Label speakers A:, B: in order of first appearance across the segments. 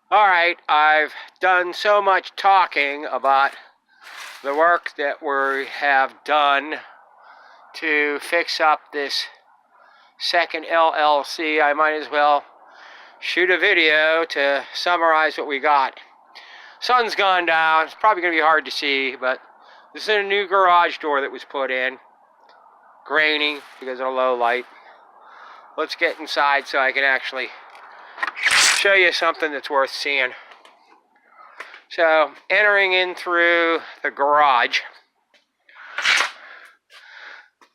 A: Alright, I've done so much talking about the work that we have done to fix up this second LLC. I might as well shoot a video to summarize what we got. Sun's gone down. It's probably going to be hard to see, but this is a new garage door that was put in. Grainy because of low light. Let's get inside so I can actually show you something that's worth seeing. So, entering in through the garage,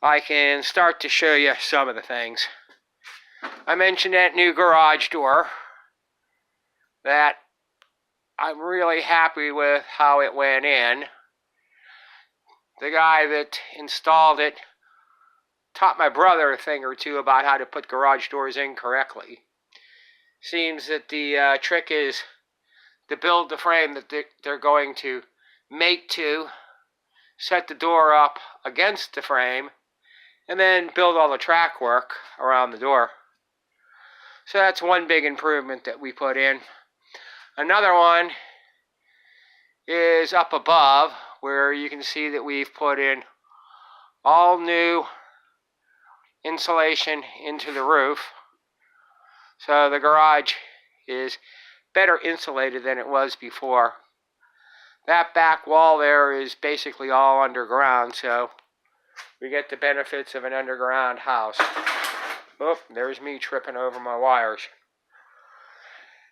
A: I can start to show you some of the things. I mentioned that new garage door, that I'm really happy with how it went in. The guy that installed it taught my brother a thing or two about how to put garage doors in correctly. Seems that the trick is to build the frame that they're going to mate to, set the door up against the frame, and then build all the track work around the door. So that's one big improvement that we put in. Another one is up above, where you can see that we've put in all new insulation into the roof. So the garage is better insulated than it was before. That back wall there is basically all underground, so we get the benefits of an underground house. Oh, there's me tripping over my wires.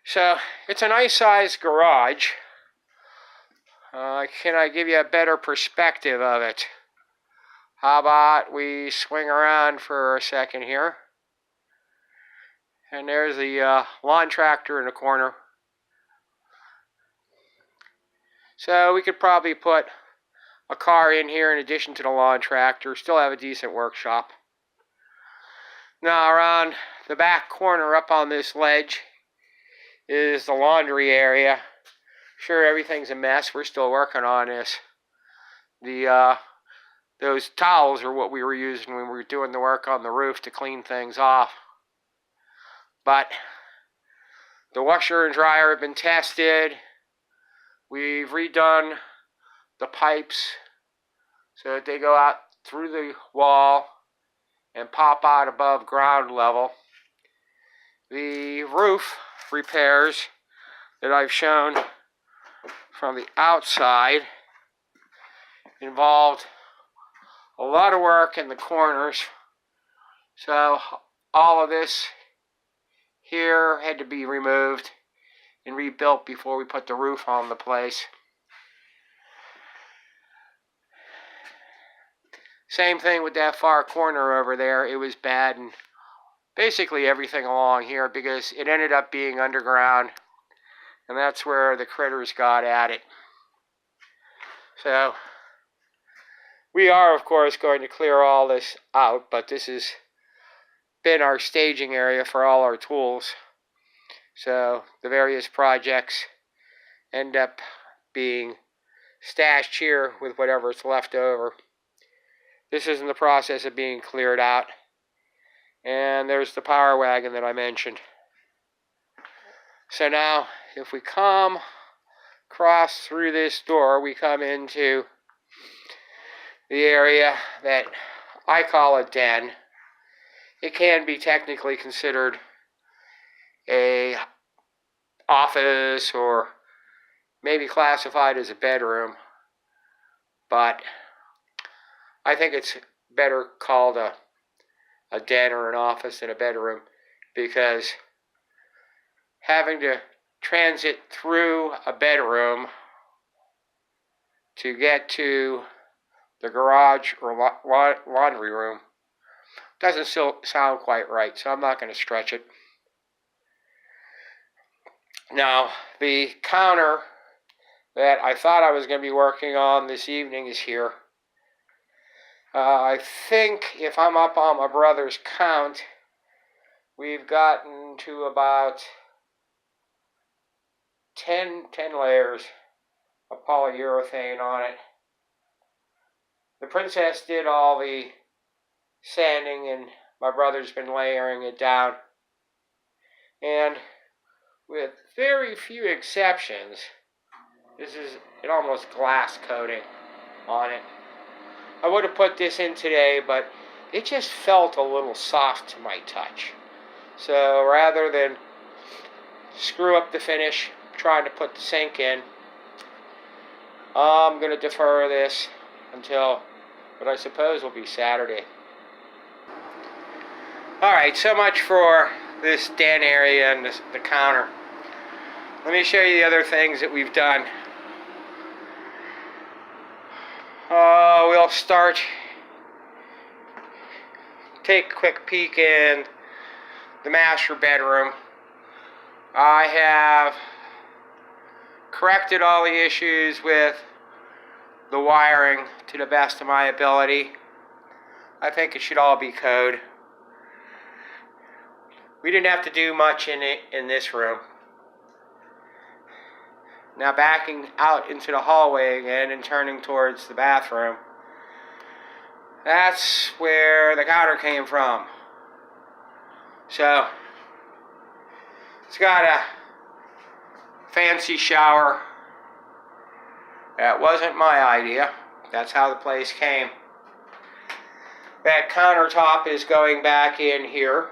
A: So, it's a nice sized garage. Can I give you a better perspective of it? How about we swing around for a second here. And there's the lawn tractor in the corner. So we could probably put a car in here in addition to the lawn tractor, still have a decent workshop. Now around the back corner up on this ledge is the laundry area. Sure, everything's a mess. We're still working on this. Those towels are what we were using when we were doing the work on the roof to clean things off. But the washer and dryer have been tested. We've redone the pipes so that they go out through the wall and pop out above ground level. The roof repairs that I've shown from the outside involved a lot of work in the corners. So all of this here had to be removed and rebuilt before we put the roof on the place. Same thing with that far corner over there. It was bad, and basically everything along here, because it ended up being underground, and that's where the critters got at it. So we are, of course, going to clear all this out, but this has been our staging area for all our tools. So the various projects end up being stashed here with whatever's left over. This is in the process of being cleared out. And there's the power wagon that I mentioned. So now, if we come across through this door, we come into the area that I call a den. It can be technically considered a office or maybe classified as a bedroom, but I think it's better called a den or an office than a bedroom, because having to transit through a bedroom to get to the garage or laundry room doesn't still sound quite right, so I'm not going to stretch it. Now, the counter that I thought I was going to be working on this evening is here. I think if I'm up on my brother's count, we've gotten to about 10 layers of polyurethane on it. The princess did all the sanding, and my brother's been layering it down. And with very few exceptions, this is an almost glass coating on it. I would have put this in today, but it just felt a little soft to my touch. So rather than screw up the finish trying to put the sink in, I'm going to defer this until what I suppose will be Saturday. Alright, so much for this den area and the counter. Let me show you the other things that we've done. We'll take a quick peek in the master bedroom. I have corrected all the issues with the wiring to the best of my ability. I think it should all be code. We didn't have to do much in this room. Now backing out into the hallway again and turning towards the bathroom, that's where the counter came from. So it's got a fancy shower. That wasn't my idea. That's how the place came. That countertop is going back in here.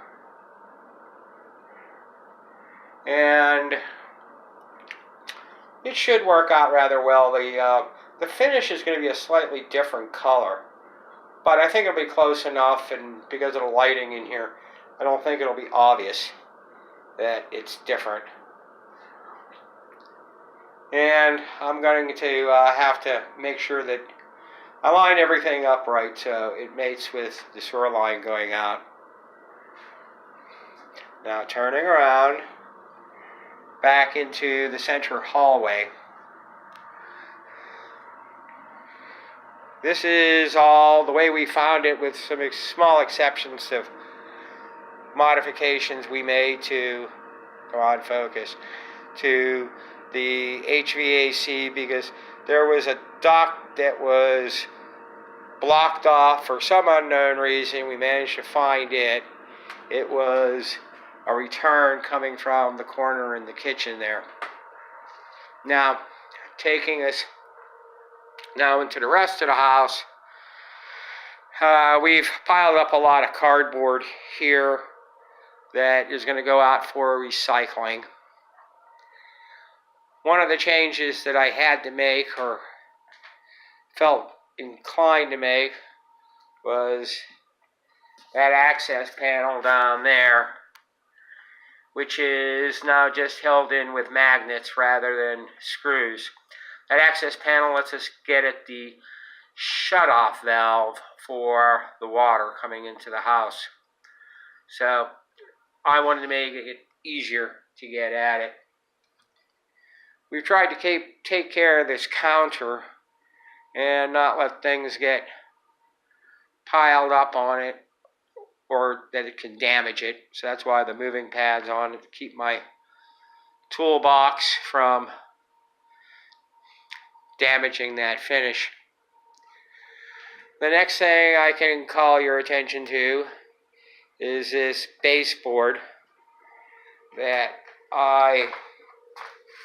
A: And it should work out rather well. The finish is going to be a slightly different color, but I think it'll be close enough, and because of the lighting in here, I don't think it'll be obvious that it's different. And I'm going to have to make sure that I line everything up right so it mates with the sewer line going out. Now turning around back into the center hallway. This is all the way we found it, with some small exceptions of modifications we made to go on focus to the HVAC, because there was a duct that was blocked off for some unknown reason. We managed to find it. It was a return coming from the corner in the kitchen there. Now, taking us now into the rest of the house, we've piled up a lot of cardboard here that is going to go out for recycling. One of the changes that I had to make, or felt inclined to make, was that access panel down there, which is now just held in with magnets rather than screws. That access panel lets us get at the shut-off valve for the water coming into the house. So I wanted to make it easier to get at it. We've tried to take care of this counter and not let things get piled up on it, or that it can damage it. So that's why the moving pad's on it, to keep my toolbox from damaging that finish. The next thing I can call your attention to is this baseboard that I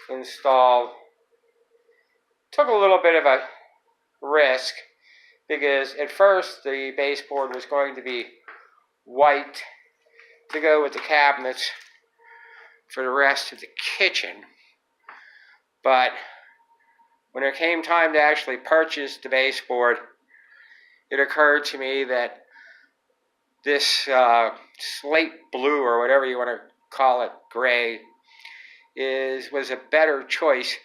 A: installed. Took a little bit of a risk, because at first the baseboard was going to be white to go with the cabinets for the rest of the kitchen, but when it came time to actually purchase the baseboard, it occurred to me that this slate blue, or whatever you want to call it, gray, was a better choice.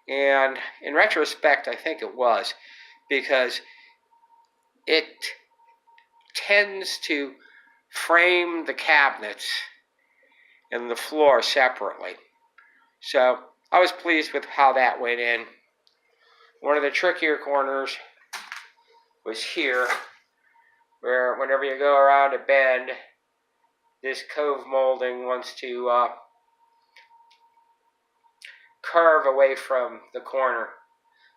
A: And in retrospect, I think it was, because it tends to frame the cabinets and the floor separately. So I was pleased with how that went in. One of the trickier corners was here, where whenever you go around a bend, this cove molding wants to curve away from the corner.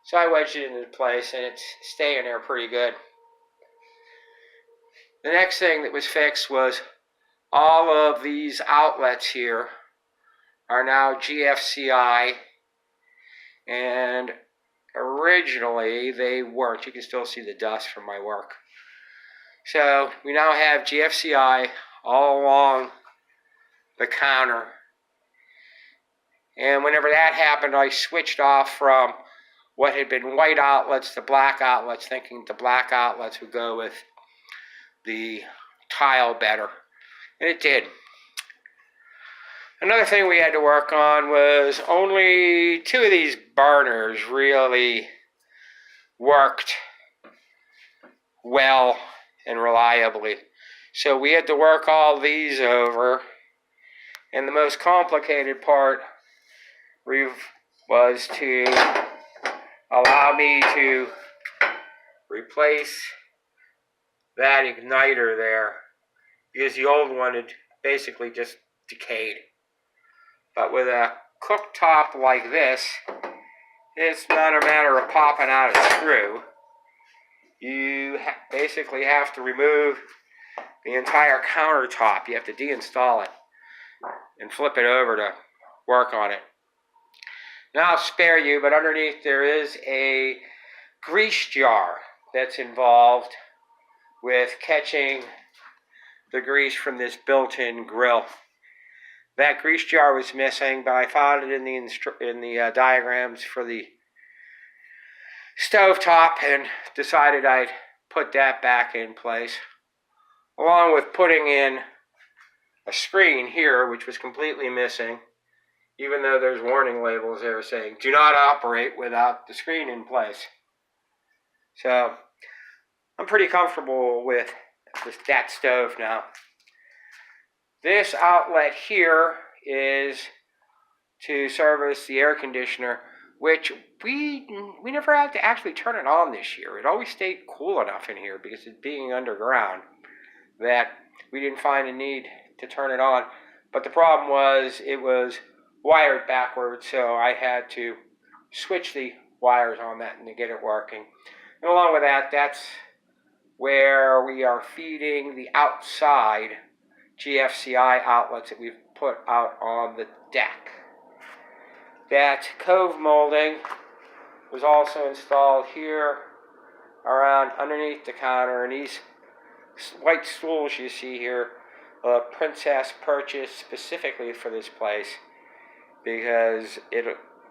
A: So I wedged it into place, and it's staying there pretty good. The next thing that was fixed was all of these outlets here are now GFCI, and originally they weren't. You can still see the dust from my work. So we now have GFCI all along the counter. And whenever that happened, I switched off from what had been white outlets to black outlets, thinking the black outlets would go with the tile better. And it did. Another thing we had to work on was only 2 of these burners really worked well and reliably. So we had to work all these over. And the most complicated part was to allow me to replace that igniter there, because the old one had basically just decayed. But with a cooktop like this, it's not a matter of popping out a screw. You basically have to remove the entire countertop. You have to deinstall it and flip it over to work on it. Now I'll spare you, but underneath there is a grease jar that's involved with catching the grease from this built-in grill. That grease jar was missing, but I found it in the diagrams for the stovetop and decided I'd put that back in place, along with putting in a screen here, which was completely missing, even though there's warning labels there saying do not operate without the screen in place. So I'm pretty comfortable with that stove now. This outlet here is to service the air conditioner, which we never had to actually turn it on this year. It always stayed cool enough in here because it being underground that we didn't find a need to turn it on. But the problem was it was wired backwards, so I had to switch the wires on that and to get it working. And along with that, that's where we are feeding the outside GFCI outlets that we've put out on the deck. That cove molding was also installed here around underneath the counter, and these white stools you see here, Princess purchased specifically for this place because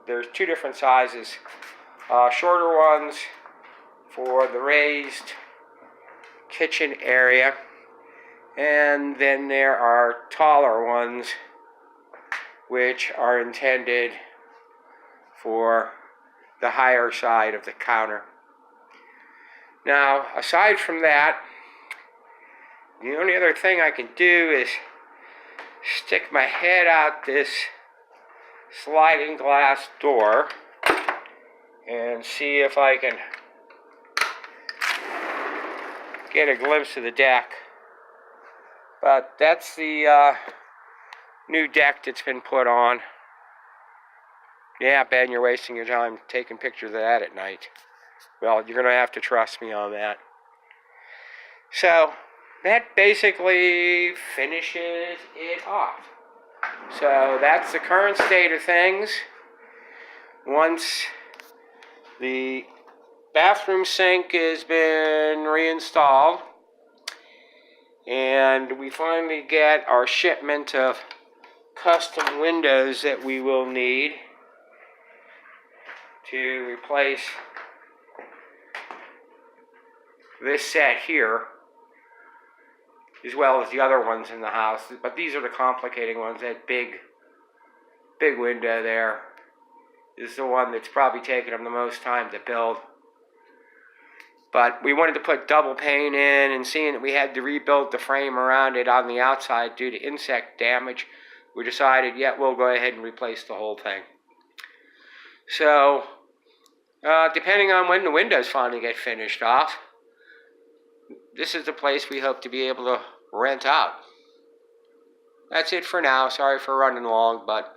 A: there's 2 different sizes. Shorter ones for the raised kitchen area, and then there are taller ones which are intended for the higher side of the counter. Now, aside from that, the only other thing I can do is stick my head out this sliding glass door and see if I can get a glimpse of the deck. But that's the new deck that's been put on. Yeah, Ben, you're wasting your time taking pictures of that at night. Well, you're going to have to trust me on that. So that basically finishes it off. So that's the current state of things. Once the bathroom sink has been reinstalled and we finally get our shipment of custom windows that we will need to replace this set here, as well as the other ones in the house. But these are the complicating ones. That big window there is the one that's probably taken them the most time to build. But we wanted to put double pane in, and seeing that we had to rebuild the frame around it on the outside due to insect damage, we decided, yeah, we'll go ahead and replace the whole thing. So, depending on when the windows finally get finished off, this is the place we hope to be able to rent out. That's it for now. Sorry for running long, but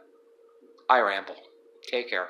A: I ramble. Take care.